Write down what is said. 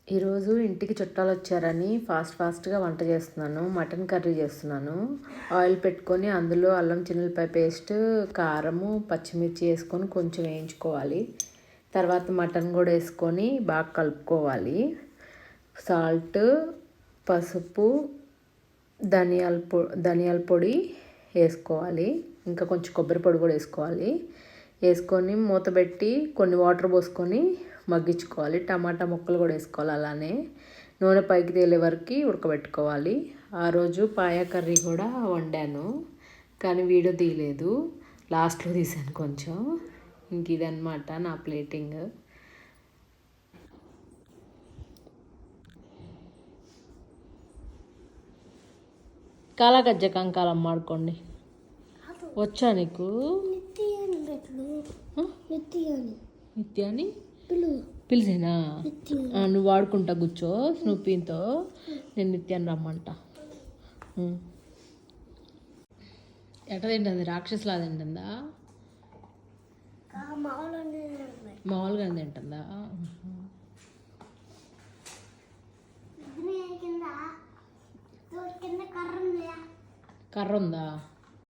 ఈరోజు ఇంటికి చుట్టాలు వచ్చారని ఫాస్ట్గా వంట చేస్తున్నాను. మటన్ కర్రీ చేస్తున్నాను. ఆయిల్ పెట్టుకొని అందులో అల్లం చిన్నులపాయ పేస్ట్, కారము, పచ్చిమిర్చి వేసుకొని కొంచెం వేయించుకోవాలి. తర్వాత మటన్ కూడా వేసుకొని బాగా కలుపుకోవాలి. సాల్ట్, పసుపు, ధనియాల పొడి వేసుకోవాలి. ఇంకా కొంచెం కొబ్బరి పొడి కూడా వేసుకోవాలి. వేసుకొని మూత పెట్టి కొన్ని వాటర్ పోసుకొని మగ్గించుకోవాలి. టమాటా ముక్కలు కూడా వేసుకోవాలి. అలానే నూనె పైకి తేలే వరకు ఉడకబెట్టుకోవాలి. ఆ రోజు పాయా కర్రీ కూడా వండాను, కానీ వీడియో తీయలేదు, లాస్ట్లో తీసాను కొంచెం. ఇంక ఇదన్నమాట నా ప్లేటింగ్. కాలగజ్జ కంకాలం మాడుకోండి. వచ్చా నీకు నిత్యాని పిలిచేనా? నువ్వు వాడుకుంటా కూర్చో స్నూపీతో, నేను నిత్యాన్ని రమ్మంట. ఎట్ట తింటుంది? రాక్షసులా తింటుందా? మామూలుగా తింటుందా? కర్ర ఉందా?